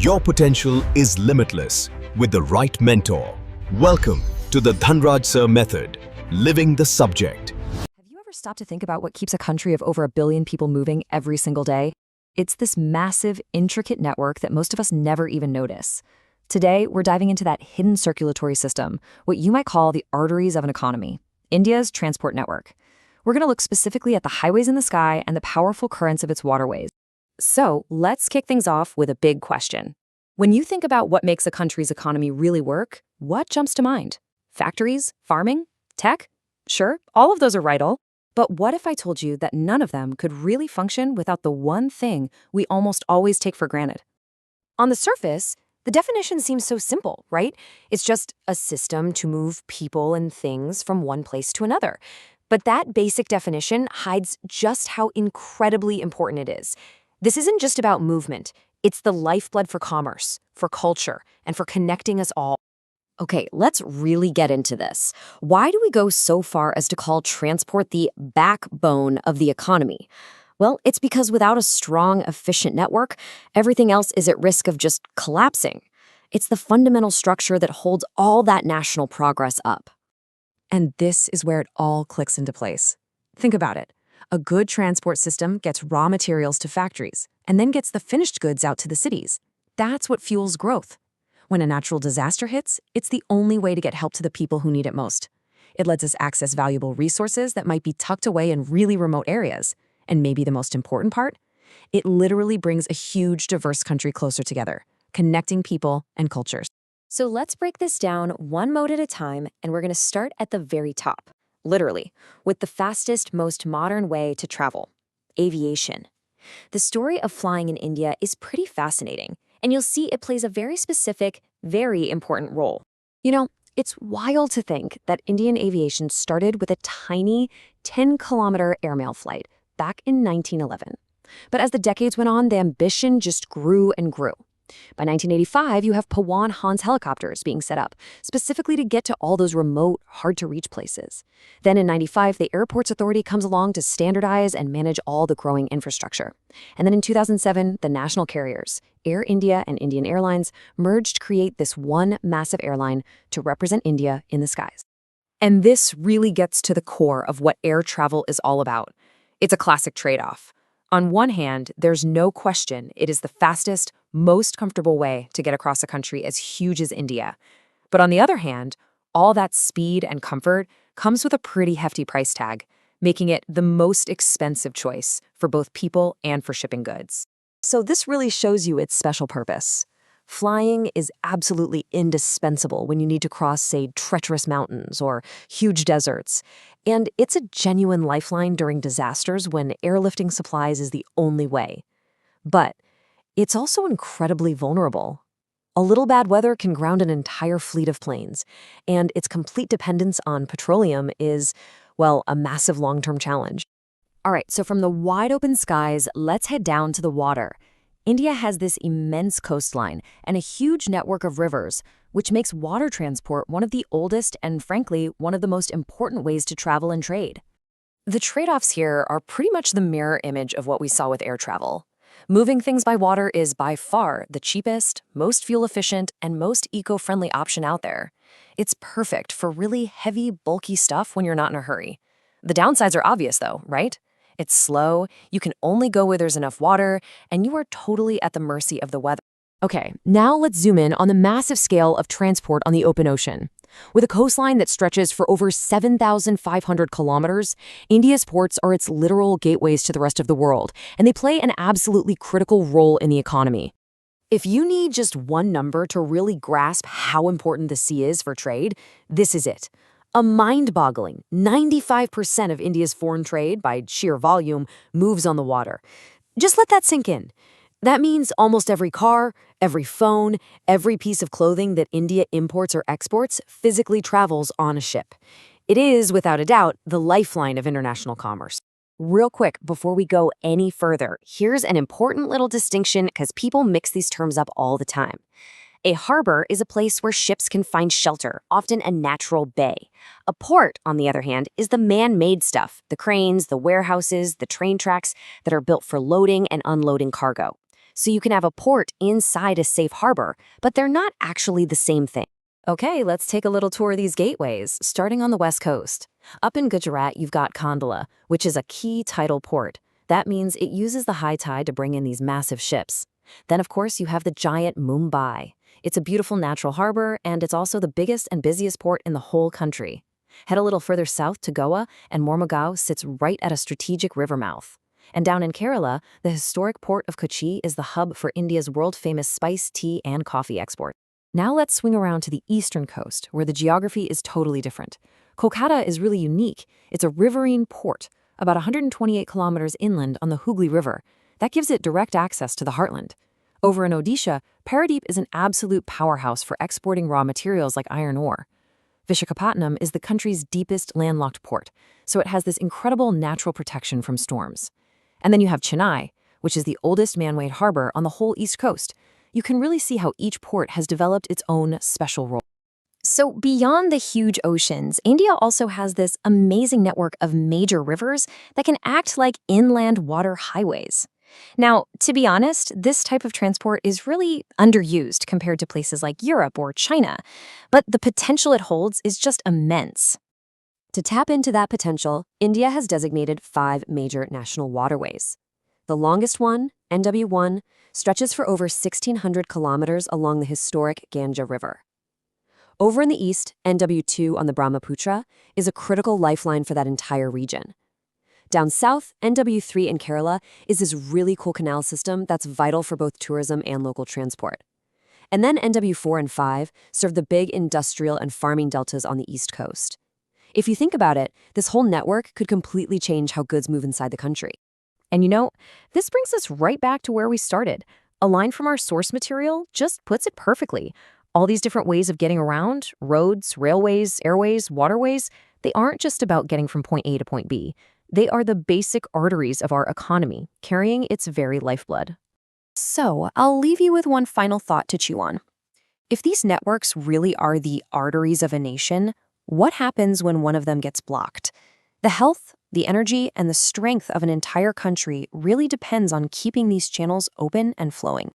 Your potential is limitless with the right mentor. Welcome to the Dhanraj Sir Method, living the subject. Have you ever stopped to think about what keeps a country of over 1 billion people moving every single day? It's this massive, intricate network that most of us never even notice. Today, we're diving into that hidden circulatory system, what you might call the arteries of an economy, India's transport network. We're going to look specifically at the highways in the sky and the powerful currents of its waterways. So, let's kick things off with a big question. When you think about what makes a country's economy really work, what jumps to mind? Factories? Farming? Tech? Sure, all of those are vital. But what if I told you that none of them could really function without the one thing we almost always take for granted? On the surface, the definition seems so simple, right? It's just a system to move people and things from one place to another. But that basic definition hides just how incredibly important it is. This isn't just about movement. It's the lifeblood for commerce, for culture, and for connecting us all. Okay, let's really get into this. Why do we go so far as to call transport the backbone of the economy? Well, it's because without a strong, efficient network, everything else is at risk of just collapsing. It's the fundamental structure that holds all that national progress up. And this is where it all clicks into place. Think about it. A good transport system gets raw materials to factories and then gets the finished goods out to the cities. That's what fuels growth. When a natural disaster hits, it's the only way to get help to the people who need it most. It lets us access valuable resources that might be tucked away in really remote areas. And maybe the most important part? It literally brings a huge, diverse country closer together, connecting people and cultures. So let's break this down one mode at a time, and we're going to start at the very top. Literally, with the fastest, most modern way to travel, aviation. The story of flying in India is pretty fascinating, and you'll see it plays a very specific, very important role. You know, it's wild to think that Indian aviation started with a tiny 10-kilometer airmail flight back in 1911. But as the decades went on, the ambition just grew and grew. By 1985, you have Pawan Hans helicopters being set up, specifically to get to all those remote, hard-to-reach places. Then in 95, the Airports Authority comes along to standardize and manage all the growing infrastructure. And then in 2007, the national carriers, Air India and Indian Airlines, merged to create this one massive airline to represent India in the skies. And this really gets to the core of what air travel is all about. It's a classic trade-off. On one hand, there's no question it is the fastest, most comfortable way to get across a country as huge as India. But on the other hand, all that speed and comfort comes with a pretty hefty price tag, making it the most expensive choice for both people and for shipping goods. So this really shows you its special purpose. Flying is absolutely indispensable when you need to cross, say, treacherous mountains or huge deserts. And it's a genuine lifeline during disasters when airlifting supplies is the only way. But it's also incredibly vulnerable. A little bad weather can ground an entire fleet of planes, and its complete dependence on petroleum is, well, a massive long-term challenge. All right, so from the wide-open skies, let's head down to the water. India has this immense coastline and a huge network of rivers, which makes water transport one of the oldest and, frankly, one of the most important ways to travel and trade. The trade-offs here are pretty much the mirror image of what we saw with air travel. Moving things by water is by far the cheapest, most fuel-efficient, and most eco-friendly option out there. It's perfect for really heavy, bulky stuff when you're not in a hurry. The downsides are obvious, though, right? It's slow, you can only go where there's enough water, and you are totally at the mercy of the weather. Okay, now let's zoom in on the massive scale of transport on the open ocean. With a coastline that stretches for over 7,500 kilometers, India's ports are its literal gateways to the rest of the world, and they play an absolutely critical role in the economy. If you need just one number to really grasp how important the sea is for trade, this is it. A mind-boggling 95% of India's foreign trade, by sheer volume, moves on the water. Just let that sink in. That means almost every car, every phone, every piece of clothing that India imports or exports physically travels on a ship. It is, without a doubt, the lifeline of international commerce. Real quick, before we go any further, here's an important little distinction because people mix these terms up all the time. A harbor is a place where ships can find shelter, often a natural bay. A port, on the other hand, is the man-made stuff, the cranes, the warehouses, the train tracks that are built for loading and unloading cargo. So you can have a port inside a safe harbor, but they're not actually the same thing. Okay, let's take a little tour of these gateways, starting on the west coast. Up in Gujarat, you've got Kandala, which is a key tidal port. That means it uses the high tide to bring in these massive ships. Then, of course, you have the giant Mumbai. It's a beautiful natural harbor, and it's also the biggest and busiest port in the whole country. Head a little further south to Goa, and Mormugao sits right at a strategic river mouth. And down in Kerala, the historic port of Kochi is the hub for India's world-famous spice, tea, and coffee export. Now let's swing around to the eastern coast, where the geography is totally different. Kolkata is really unique. It's a riverine port, about 128 kilometers inland on the Hooghly River. That gives it direct access to the heartland. Over in Odisha, Paradeep is an absolute powerhouse for exporting raw materials like iron ore. Vishakhapatnam is the country's deepest landlocked port, so it has this incredible natural protection from storms. And then you have Chennai, which is the oldest man-made harbor on the whole east coast. You can really see how each port has developed its own special role. So beyond the huge oceans, India also has this amazing network of major rivers that can act like inland water highways. Now, to be honest, this type of transport is really underused compared to places like Europe or China, but the potential it holds is just immense. To tap into that potential, India has designated 5 major national waterways. The longest one, NW1, stretches for over 1,600 kilometers along the historic Ganga River. Over in the east, NW2 on the Brahmaputra is a critical lifeline for that entire region. Down south, NW3 in Kerala is this really cool canal system that's vital for both tourism and local transport. And then NW4 and 5 serve the big industrial and farming deltas on the east coast. If you think about it, this whole network could completely change how goods move inside the country. And this brings us right back to where we started. A line from our source material just puts it perfectly. All these different ways of getting around, roads, railways, airways, waterways, they aren't just about getting from point A to point B. They are the basic arteries of our economy, carrying its very lifeblood. So, I'll leave you with one final thought to chew on. If these networks really are the arteries of a nation, what happens when one of them gets blocked? The health, the energy, and the strength of an entire country really depends on keeping these channels open and flowing.